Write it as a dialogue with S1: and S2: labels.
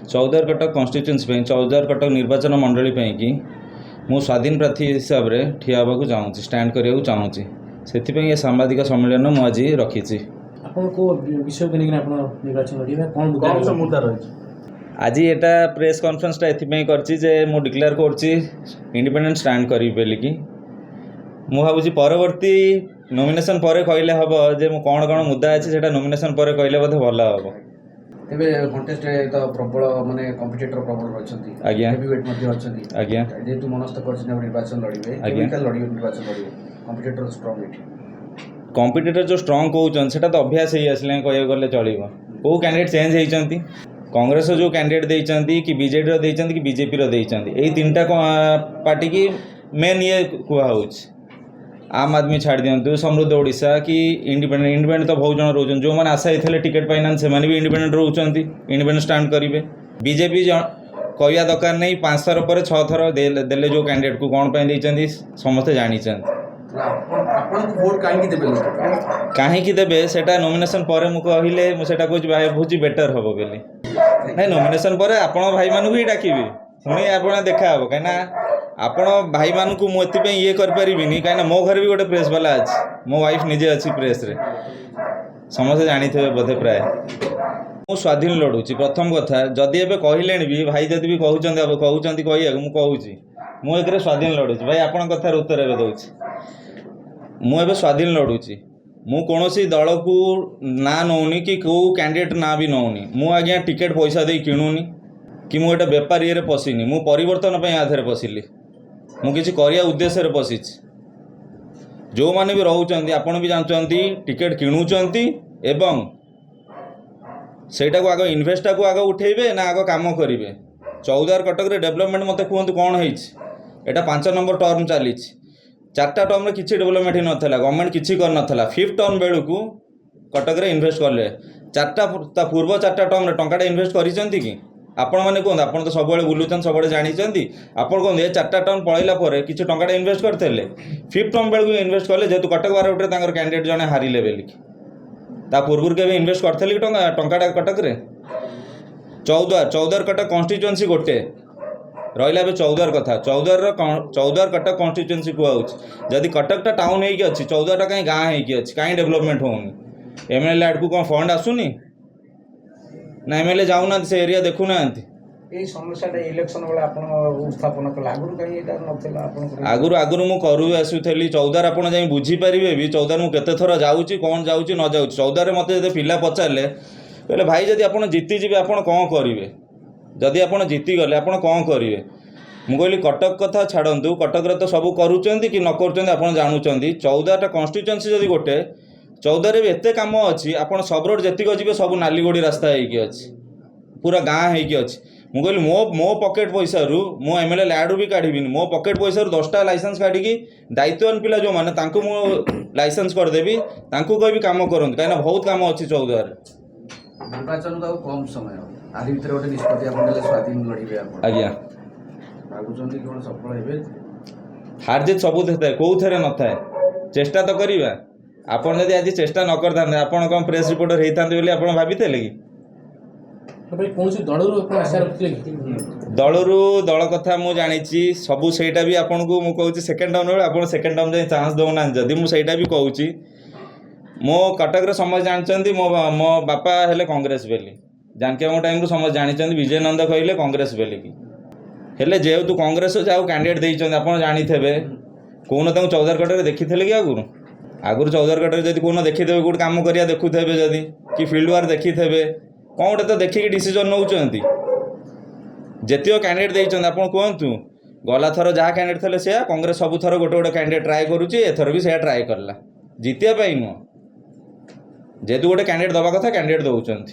S1: Chavdar Cuttack constituency Chavdar Cuttack निर्वाचन मंडली कि मु स्वाधीन प्रार्थी हिसाब से ठिया होगा चाहूँगी स्टैंड करने चाहूँगी से ये सांबादिक सम्मेलन मुझे रखी आज एटा प्रेस कॉन्फ्रेंसटा एथिपाई करछि जे मु डिक्लेयर करछि इंडिपेंडेंट स्टैंड करी बेलिकी मु भाबुछि परवर्ती नॉमिनेशन पर कहले हबो जे मु कोन कोन मुद्दा अछि सेटा नॉमिनेशन पर कहले बोधे भला हबो।
S2: एबे कॉन्टेस्ट रे तो प्रबल माने कॉम्पिटिटर प्रबल रहछन्ती
S1: आज्ञा
S2: हेवीवेट मध्ये रहछन्ती
S1: आज्ञा
S2: जे तू मनस्थ करछि निर्वाचन लड़िबे केमिकल लड़िबे निर्वाचन लड़िबे कॉम्पिटिटर स्ट्रांग एठी
S1: कॉम्पिटिटर जो स्ट्रांग कहउछन सेटा तो अभ्यास हे आसले कहय गले चलिबो को कैंडिडेट चेंज हेइचंती कांग्रेस जो कैंडिडेट देइचंती कि बीजेडी रो देइचंती कि बीजेपी रो देइचंती एई तीनटा पार्टी की मेन ये कुआ होउछ आम आदमी छाड़ दियंतु समृद्ध ओडिशा कि इंडिपेंडेंट तो बहुत जन रोचन जो मैंने आशा होते टिकेट पाइना से भी इंडिपेंडेंट रोचंती इंडिपेंडेंट स्टैंड करेंगे बीजेपी कहवा दरकार नहीं 5 थर पर 6 थर देले जो कैंडिडेट को कौन पाई समस्ते जानी कहीं देवे सेटा नॉमिनेशन पर मु कहले मुझे कहूँ बेटर हम बोली नहीं नॉमिनेशन पर आपण भाई मानू ही डाकिबी पुणी आप देखा हे कहीं आपण भाई मान को मुझे ये करें कहीं मो घर भी गोटे प्रेस वाला अच्छी मो वाइफ निजे अच्छी प्रेस रे समस्ते जानी थे बोधे प्राय मु स्वाधीन लड़ुची प्रथम कथा जदि एबे कहले भी भाई जदि भी कहते कहूँ मुझे स्वाधीन लड़ुची भाई आपण कथार उत्तर एवं दूसरी मुझे स्वाधीन लड़ुची मु कौन दल को ना नौनी कि कौ कैंडिडेट ना भी नौनी मु आज्ञा टिकेट पैसा दे किणुनी कि मुझे बेपार ये पशिनी मु परिवर्तन आधे पशिली मुझे करने उद्देश्य पशि जो मैंने भी रोच आपड़ भी जानते टिकेट किणुंट एवं सेटा को आग इन्वेस्टा को आग उठेबे ना आग काम करेंगे 14 कटक रे डेवलपमेंट मत कहतु कौन है 5 नंबर टर्म चली 4टा टर्म किसी डेवलपमेंट ही नाला गवर्नमेंट किसी कर नाला 5th टर्म बेलू कटक रे इन्वेस्ट कले 4टा पूर्व 4टा टर्म टाटा इन्वेस्ट कर कि आपण मैंने कहते आप तो सब बुलून सब जानते आपड़ कहते ये 4टा टर्म पलैला किसी टाटा इन्वेस्ट करते 5th टर्म बेलू इन्वेस्ट कले जेहतु कटक बारगुटे कैंडिडेट जड़े हारिले बेलिकी ता पूर्व के इन्वेस्ट करते कि टाटा कटक रे 14 कटक कन्स्टिट्यूएंसी गोटे रहा 14 कथा 14 कटक कन्स्टिट्यूएंसी कहूँ जदि कटकटा टाउन होगी अच्छी 14टा कहीं गाँ होगी अच्छी कहीं डेवलपमेंट होनी एमएलए आड़ को कौन फंड आसुनी ना एमएलए जाऊना से एरिया देखुना आगुरी मु करू आसुली 14 आप बुझीपारे भी 14 मुझे केते थर जाऊँगी कौन जाऊँगी न जाऊँगी 14 मत जो पिला पचारे कहले भाई जदि आप जीतीजी आप कौन करेंगे जदि आप जीतीगले आप कौन करेंगे मु कहली कटक कथा छाड़ू कटक तो सब करुँच कि न कर जानूँ 14टा कन्स्टिट्यूएंसी जदि गोटे 14 भी एत कम अच्छी आप सब रोड जीक जी सब नालीगोड़ी रास्ता होगी अच्छी पूरा गाँ होगी अच्छी मु कहली मो पकेट पैसा रू मो एमएलए लाडू भी काढ़ी मो पकेट पैसा रू 10टा लाइसेंस काढ़ी दायित्ववान पिला जो मैंने लाइसेंस करदेवी कह कम करूँ कहीं बहुत कम अच्छी 14
S2: निर्वाचन को कम समय आदि भीतर गोटे निष्पत्ति आप स्वाधीन लड़े
S1: आज्ञा
S2: भागुंट कौन सफल हे
S1: हार जीत सब थे कौ थे न था चेष्टा तो करवा आपड़ जब आज चेष्टा न करते आपड़ कौन प्रेस रिपोर्टर होते आप भाभी कि दलू दल कथा मुझे जानी सबू सेटा भी आपन को मुझे सेकेंड टर्म बेले आप सेकेंड टर्म जाए चांस दौना जदि मुझे भी कहूँ मो कटक समस्त जानते मो बापा हेले कांग्रेस बेली जानकी टाइम समस्त जानते विजय नंद कहले कांग्रेस बेलिकी हेले जेहेतु कांग्रेस जाऊ कैंडिडेट देते आप जानी कौन 14 कटक देखी थे कि आगुरी 14 कटक जब कौन देखीथे गोटे कम करा देखुथे जदि कि फील्ड वार देखीथे कौन गोटे तो देखिकी डिसीजन नौ जीत कैंडिडेट देते आप कहतु गला थर जहाँ कैंडिडेट थे से कांग्रेस सब थर गोटे गोटे कैंडिडेट ट्राए करुच्ची एथर भी से ट्राए करला जीतिया नुह जेहेतु गोटे कैंडिडेट दवा कथा कैंडिडेट दौरान।